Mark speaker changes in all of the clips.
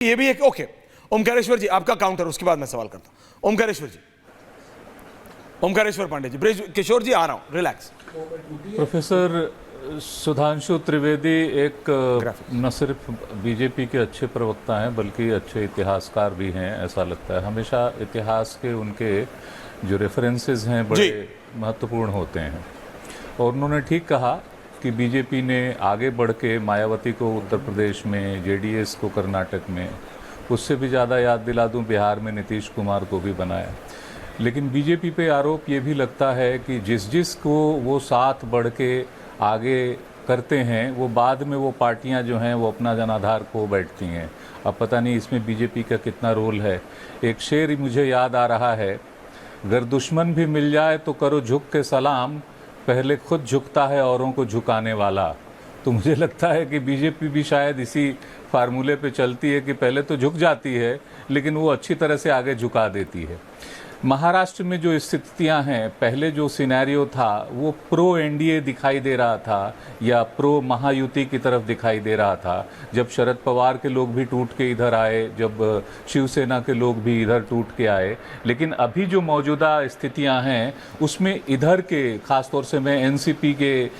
Speaker 1: ये भी एक ओके। ओमकारेश्वर जी आपका काउंटर, उसके बाद मैं सवाल करता हूं। ओमकारेश्वर जी, ओमकारेश्वर पांडे जी, ब्रिज किशोर जी आ रहा हूं, रिलैक्स।
Speaker 2: प्रोफेसर सुधांशु त्रिवेदी एक न सिर्फ बीजेपी के अच्छे प्रवक्ता हैं बल्कि अच्छे इतिहासकार भी हैं, ऐसा लगता है। हमेशा इतिहास के उनके जो रेफरेंसेस हैं बड़े महत्वपूर्ण होते हैं और उन्होंने ठीक कहा कि बीजेपी ने आगे बढ़ के मायावती को उत्तर प्रदेश में, जेडीएस को कर्नाटक में, उससे भी ज़्यादा याद दिला दूं बिहार में नीतीश कुमार को भी बनाया। लेकिन बीजेपी पे आरोप ये भी लगता है कि जिस को वो साथ बढ़ के आगे करते हैं वो बाद में वो पार्टियां जो हैं वो अपना जनाधार खो बैठती हैं। अब पता नहीं इसमें बीजेपी का कितना रोल है। एक शेर मुझे याद आ रहा है, अगर दुश्मन भी मिल जाए तो करो झुक के सलाम, पहले खुद झुकता है औरों को झुकाने वाला। तो मुझे लगता है कि बीजेपी भी शायद इसी फार्मूले पे चलती है कि पहले तो झुक जाती है लेकिन वो अच्छी तरह से आगे झुका देती है। महाराष्ट्र में जो स्थितियां हैं, पहले जो सिनेरियो था वो प्रो एनडीए दिखाई दे रहा था या प्रो महायुति की तरफ दिखाई दे रहा था। जब शरद पवार के लोग भी टूट के इधर आए, जब शिवसेना के लोग भी इधर टूट के आए, लेकिन अभी जो मौजूदा स्थितियां हैं उसमें इधर के, खासतौर से मैं एनसीपी के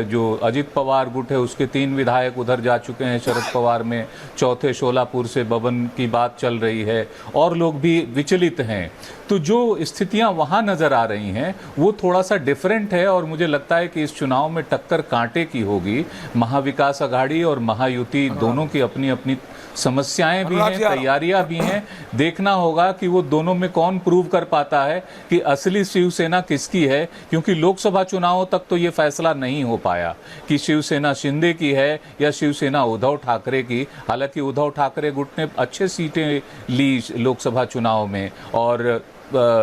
Speaker 2: जो अजित पवार गुट है उसके 3 विधायक उधर जा चुके हैं शरद पवार में, चौथे शोलापुर से बबन की बात चल रही है और लोग भी विचलित हैं। तो जो स्थितियां वहां नजर आ रही हैं वो थोड़ा सा डिफरेंट है और मुझे लगता है कि इस चुनाव में टक्कर कांटे की होगी। महाविकास अघाड़ी और महायुति दोनों की अपनी अपनी समस्याएं भी हैं, तैयारियां भी हैं। देखना होगा कि वो दोनों में कौन प्रूव कर पाता है कि असली शिवसेना किसकी है, क्योंकि लोकसभा चुनावों तक तो ये फैसला नहीं हो पाया कि शिवसेना शिंदे की है या शिवसेना उद्धव ठाकरे की। हालांकि उद्धव ठाकरे गुट ने अच्छे सीटें ली लोकसभा चुनाव में और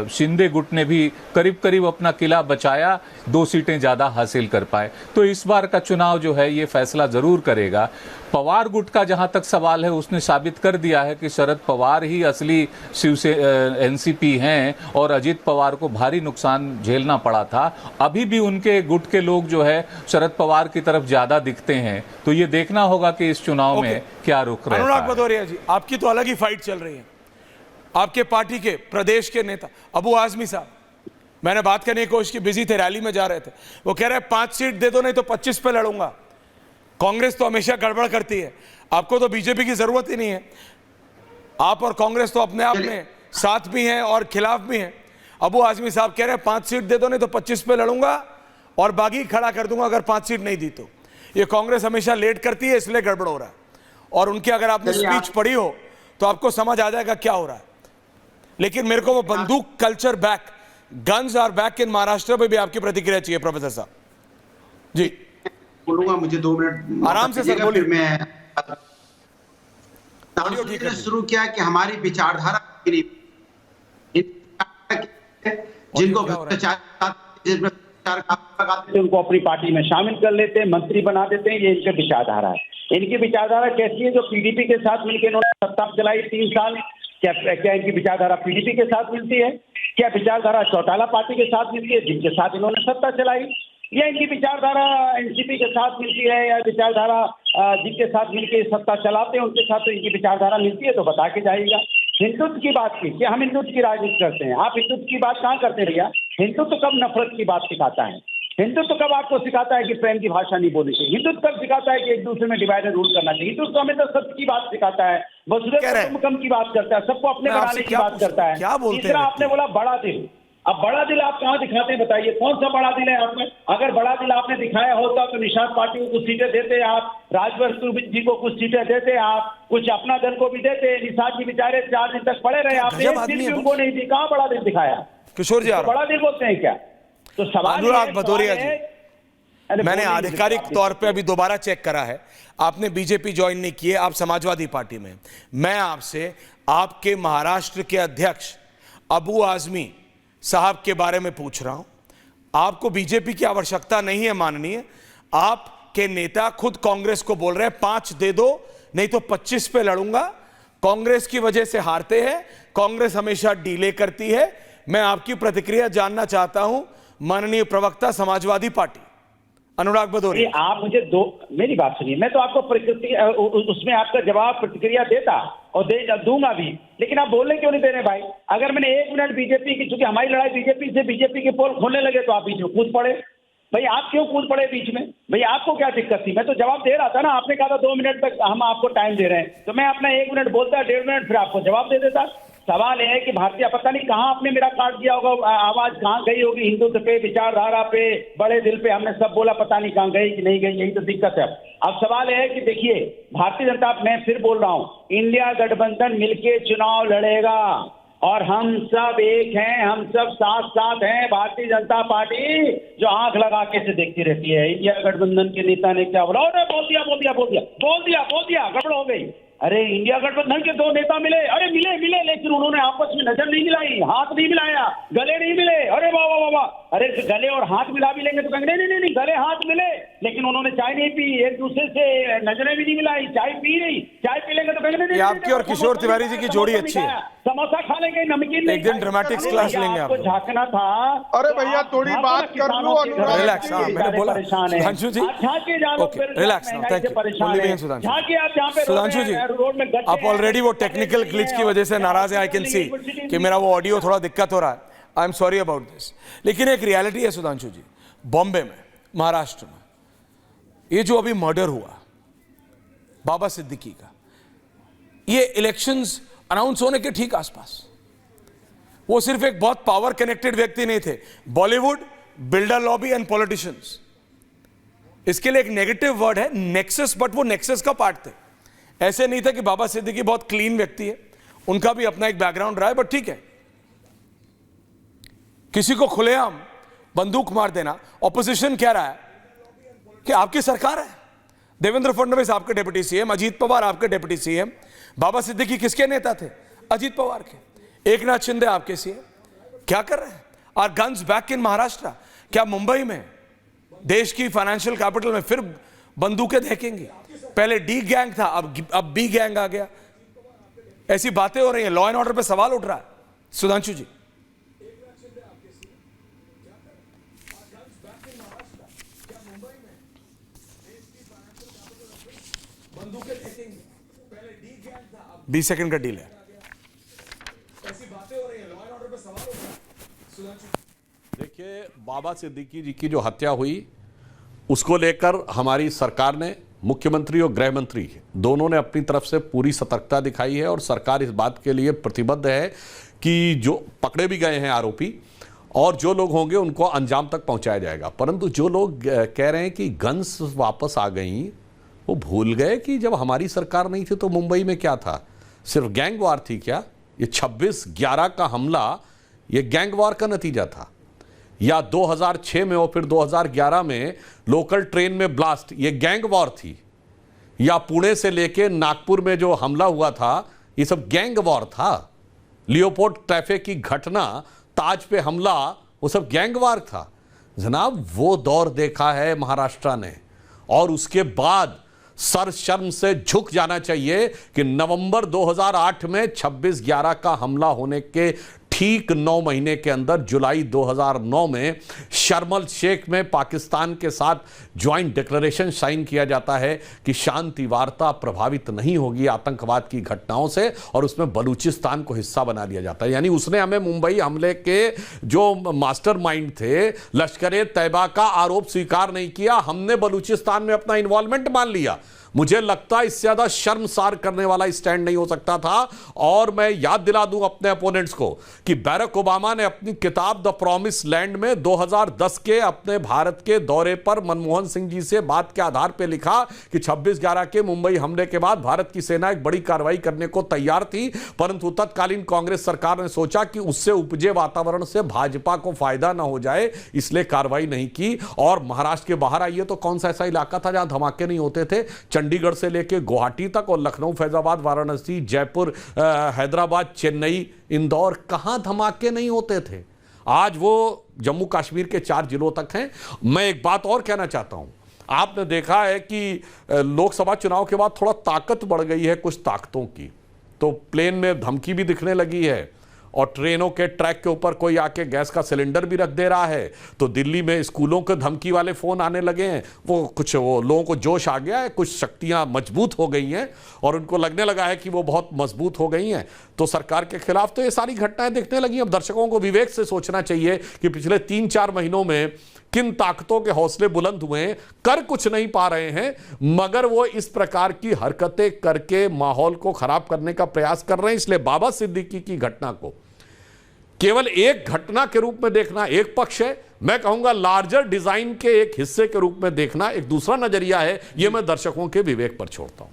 Speaker 2: शिंदे गुट ने भी करीब करीब अपना किला बचाया, 2 सीटें ज्यादा हासिल कर पाए। तो इस बार का चुनाव जो है ये फैसला जरूर करेगा। पवार गुट का जहां तक सवाल है उसने साबित कर दिया है कि शरद पवार ही असली एनसीपी हैं और अजित पवार को भारी नुकसान झेलना पड़ा था। अभी भी उनके गुट के लोग जो है शरद पवार की तरफ ज्यादा दिखते हैं। तो ये देखना होगा कि इस चुनाव में क्या रुख रहता है।
Speaker 1: अनुराग भदौरिया जी, आपकी तो अलग ही फाइट चल रही है। आपके पार्टी के प्रदेश के नेता अबू आजमी साहब, मैंने बात करने की कोशिश की, बिजी थे, रैली में जा रहे थे, वो कह रहे हैं 5 सीट दे दो नहीं तो 25 पे लड़ूंगा। कांग्रेस तो हमेशा गड़बड़ करती है, आपको तो बीजेपी की जरूरत ही नहीं है। आप और कांग्रेस तो अपने आप में साथ भी हैं और खिलाफ भी हैं। अबू आजमी साहब कह रहे हैं 5 सीट दे दो नहीं तो 25 पे लड़ूंगा और बागी खड़ा कर दूंगा अगर 5 सीट नहीं दी तो। ये कांग्रेस हमेशा लेट करती है इसलिए गड़बड़ हो रहा है। और उनकी अगर आपने स्पीच पढ़ी हो तो आपको समझ आ जाएगा क्या हो रहा है। लेकिन मेरे को वो बंदूक culture back, guns are back in Maharashtra पे भी आपकी प्रतिक्रिया चाहिए प्रोफेसर साहब जी।
Speaker 3: बोलूंगा, मुझे 2 मिनट
Speaker 1: आराम से सर बोलिए।
Speaker 3: मैं शुरू किया कि हमारी विचारधारा जिनको उनको अपनी पार्टी में शामिल कर लेते हैं, मंत्री बना देते हैं, ये इनकी विचारधारा है। इनकी विचारधारा कैसी है? जो पीडीपी के साथ मिलकर इन्होंने सत्ता चलाई 3 साल, क्या इनकी विचारधारा पीडीपी के साथ मिलती है? क्या विचारधारा चौटाला पार्टी के साथ मिलती है जिनके साथ इन्होंने सत्ता चलाई? या इनकी विचारधारा एनसीपी के साथ मिलती है? या विचारधारा जिनके साथ मिलकर सत्ता चलाते हैं उनके साथ तो इनकी विचारधारा मिलती है? तो बता के जाइएगा। हिंदुत्व की बात की, क्या हम हिंदुत्व की राजनीति करते हैं? आप हिंदुत्व की बात कहाँ करते भैया? हिंदुत्व कब नफरत की बात सिखाता है? हिंदुत्व कब आपको सिखाता है कि प्रेम की भाषा नहीं बोलनी चाहिए? हिंदुत्व कब सिखाता है कि एक दूसरे में डिवाइड एंड रूल करना चाहिए? हिंदुत्व हमें तो सत्य की बात सिखाता है, वसुधैव कुटुंबकम की बात करता है, सबको अपने बनाने की बात करता है। तीसरा आपने बोला बड़ा दिल। अब बड़ा दिल आप कहाँ दिखाते हैं बताइए? कौन सा बड़ा दिल है आपने? अगर बड़ा दिल आपने दिखाया होता तो निषाद पार्टी को कुछ सीटें देते आप, राजवर्ष जी को कुछ सीटें देते आप, कुछ अपना दल को भी देते। निषाद जी बेचारे 4 दिन तक पड़े रहे, आपने एक दिन भी उनको नहीं दी। कहाँ बड़ा दिल दिखाया?
Speaker 1: किशोर जी,
Speaker 3: बड़ा दिल बोलते हैं क्या? तो सवाल
Speaker 1: अनुराग भदौरिया जी, मैंने आधिकारिक तौर पे अभी दोबारा चेक करा है, आपने बीजेपी ज्वाइन नहीं की है, आप समाजवादी पार्टी में। मैं आपसे आपके महाराष्ट्र के अध्यक्ष अबू आजमी साहब के बारे में पूछ रहा हूं। आपको बीजेपी की आवश्यकता नहीं है माननीय, आपके नेता खुद कांग्रेस को बोल रहे हैं 5 दे दो नहीं तो 25 पे लड़ूंगा। कांग्रेस की वजह से हारते हैं, कांग्रेस हमेशा डीले करती है। मैं आपकी प्रतिक्रिया जानना चाहता हूं माननीय प्रवक्ता समाजवादी पार्टी अनुराग भदौरिया।
Speaker 3: आप मुझे मेरी बात सुनिए, मैं तो आपको उसमें आपका जवाब प्रतिक्रिया देता और दूंगा भी, लेकिन आप बोलने क्यों नहीं दे रहे भाई? अगर मैंने 1 मिनट बीजेपी की, चूंकि हमारी लड़ाई बीजेपी से, बीजेपी के पोल खोलने लगे तो आप बीच में कूद पड़े। भाई आप क्यों कूद पड़े बीच में? भाई आपको क्या दिक्कत थी? मैं तो जवाब दे रहा था ना, आपने कहा था 2 मिनट तक हम आपको टाइम दे रहे हैं, तो मैं अपना 1 मिनट बोलता, 1.5 मिनट फिर आपको जवाब दे देता। सवाल यह है कि भारतीय, पता नहीं कहाँ आपने मेरा काट दिया होगा, आवाज कहाँ गई होगी, हिंदुत्व पे, विचारधारा पे, बड़े दिल पे हमने सब बोला, पता नहीं कहाँ गई कि नहीं गई, यही तो दिक्कत है। अब सवाल यह है कि देखिए, भारतीय जनता, मैं फिर बोल रहा हूँ, इंडिया गठबंधन मिलके चुनाव लड़ेगा और हम सब एक हैं, हम सब साथ साथ हैं। भारतीय जनता पार्टी जो आंख लगा के से देखती रहती है, इंडिया गठबंधन के नेता ने क्या बोला, अरे बोल दिया, गड़बड़ हो गई। अरे इंडिया गठबंधन के 2 नेता मिले, अरे मिले, लेकिन उन्होंने आपस में नजर नहीं मिलाई, हाथ नहीं मिलाया, गले नहीं मिले। अरे वाह, अरे गले और हाथ मिला भी लेंगे तो कहेंगे नहीं, गले हाथ मिले, लेकिन उन्होंने चाय नहीं पी, एक दूसरे से नजरें भी नहीं मिलाई, चाय पी लेंगे तो कहेंगे नहीं।
Speaker 1: आपकी और किशोर तिवारी जी की जोड़ी अच्छी है,
Speaker 3: समोसा खा लेंगे, नमकीन
Speaker 1: एक दिन ड्रामेटिक्स क्लास लेंगे आपको।
Speaker 3: झांकना था।
Speaker 4: अरे भैया थोड़ी बात कर लो,
Speaker 1: रिलैक्स। हाँ, मैंने बोला Sudhanshu ji, relax now, thank you. Sudhanshu ji, आप ऑलरेडी वो टेक्निकल ग्लिच की वजह से नाराज है, आई कैन सी कि मेरा वो ऑडियो थोड़ा दिक्कत हो रहा है, I am sorry about this. लेकिन एक रियलिटी है सुधांशु जी, बॉम्बे में, महाराष्ट्र में, ये जो अभी मर्डर हुआ बाबा सिद्दीकी का, ये इलेक्शंस अनाउंस होने के ठीक आसपास, वो सिर्फ एक बहुत पावर कनेक्टेड व्यक्ति नहीं थे, Bollywood, builder lobby and politicians, इसके लिए एक नेगेटिव वर्ड है नेक्सस, बट वो नेक्सस का पार्ट थे। ऐसे नहीं था कि बाबा सिद्दीकी बहुत क्लीन व्यक्ति है, उनका भी अपना एक बैकग्राउंड रहा है, बट ठीक है, किसी को खुलेआम बंदूक मार देना, ऑपोजिशन कह रहा है कि आपकी सरकार है, देवेंद्र फडणवीस आपके डिप्टी सीएम, अजीत पवार आपके डिप्टी सीएम, बाबा सिद्दीकी किसके नेता थे? अजीत पवार के, एकनाथ शिंदे आपके सीएम, क्या कर रहे हैं? Are guns back in Maharashtra? क्या मुंबई में, देश की फाइनेंशियल कैपिटल में, फिर बंदूकें देखेंगी? पहले डी गैंग था, अब बी गैंग आ गया, ऐसी बातें हो रही हैं, लॉ एंड ऑर्डर पे सवाल उठ रहा है। सुधांशु जी, बंदूकें देखेंगे, पहले डी गैंग था, अब 20 सेकंड का डील है, ऐसी बातें हो रही हैं, लॉ एंड ऑर्डर पे सवाल उठ रहा है। सुधांशु,
Speaker 5: देखिए, बाबा सिद्दीकी जी की जो हत्या हुई, उसको लेकर हमारी सरकार ने, मुख्यमंत्री और गृह मंत्री दोनों ने अपनी तरफ से पूरी सतर्कता दिखाई है और सरकार इस बात के लिए प्रतिबद्ध है कि जो पकड़े भी गए हैं आरोपी और जो लोग होंगे उनको अंजाम तक पहुंचाया जाएगा। परंतु जो लोग कह रहे हैं कि गन्स वापस आ गई, वो भूल गए कि जब हमारी सरकार नहीं थी तो मुंबई में क्या था? सिर्फ गैंग वार थी क्या? ये 26/11 का हमला, ये गैंग वार का नतीजा था, या 2006 में और फिर 2011 में लोकल ट्रेन में ब्लास्ट, ये गैंग वॉर थी, या पुणे से लेके नागपुर में जो हमला हुआ था, ये सब गैंग वॉर था। लियोपोल्ड ट्रैफिक की घटना, ताज पे हमला, वो सब गैंग वॉर था जनाब। वो दौर देखा है महाराष्ट्र ने, और उसके बाद सर शर्म से झुक जाना चाहिए कि नवंबर 2008 में 26/11 का हमला होने के ठीक 9 महीने के अंदर जुलाई 2009 में शर्म एल शेख में पाकिस्तान के साथ ज्वाइंट डिक्लेरेशन साइन किया जाता है कि शांति वार्ता प्रभावित नहीं होगी आतंकवाद की घटनाओं से, और उसमें बलूचिस्तान को हिस्सा बना लिया जाता है। यानी उसने हमें मुंबई हमले के जो मास्टरमाइंड थे, लश्कर-ए-तैयबा का आरोप स्वीकार नहीं किया, हमने बलूचिस्तान में अपना इन्वॉल्वमेंट मान लिया। मुझे लगता है इससे ज्यादा शर्मसार करने वाला स्टैंड नहीं हो सकता था। और मैं याद दिला दूं अपने अपोनेंट्स को कि बैरक ओबामा ने अपनी किताब द प्रॉमिस लैंड में 2010 के अपने भारत के दौरे पर मनमोहन सिंह जी से बात के आधार पर लिखा कि 26/11 के मुंबई हमले के बाद भारत की सेना एक बड़ी कार्रवाई करने को तैयार थी, परंतु तत्कालीन कांग्रेस सरकार ने सोचा कि उससे उपजे वातावरण से भाजपा को फायदा ना हो जाए, इसलिए कार्रवाई नहीं की। और महाराष्ट्र के बाहर आइए तो कौन सा ऐसा इलाका था जहां धमाके नहीं होते थे? चंडीगढ़ से लेकर गुवाहाटी तक, और लखनऊ, फैजाबाद, वाराणसी, जयपुर, हैदराबाद, चेन्नई, इंदौर, कहां धमाके नहीं होते थे? आज वो जम्मू कश्मीर के 4 जिलों तक हैं। मैं एक बात और कहना चाहता हूं, आपने देखा है कि लोकसभा चुनाव के बाद थोड़ा ताकत बढ़ गई है कुछ ताकतों की, तो प्लेन में धमकी भी दिखने लगी है, और ट्रेनों के ट्रैक के ऊपर कोई आके गैस का सिलेंडर भी रख दे रहा है, तो दिल्ली में स्कूलों के धमकी वाले फोन आने लगे हैं। वो लोगों को जोश आ गया है, कुछ शक्तियां मजबूत हो गई हैं और उनको लगने लगा है कि वो बहुत मजबूत हो गई हैं, तो सरकार के खिलाफ तो ये सारी घटनाएं दिखने लगी। अब दर्शकों को विवेक से सोचना चाहिए कि पिछले 3-4 महीनों में किन ताकतों के हौसले बुलंद हुए हैं, कर कुछ नहीं पा रहे हैं, मगर वो इस प्रकार की हरकतें करके माहौल को खराब करने का प्रयास कर रहे हैं। इसलिए बाबा सिद्दीकी की घटना को केवल एक घटना के रूप में देखना एक पक्ष है, मैं कहूंगा लार्जर डिजाइन के एक हिस्से के रूप में देखना एक दूसरा नजरिया है। यह मैं दर्शकों के विवेक पर छोड़ता हूं।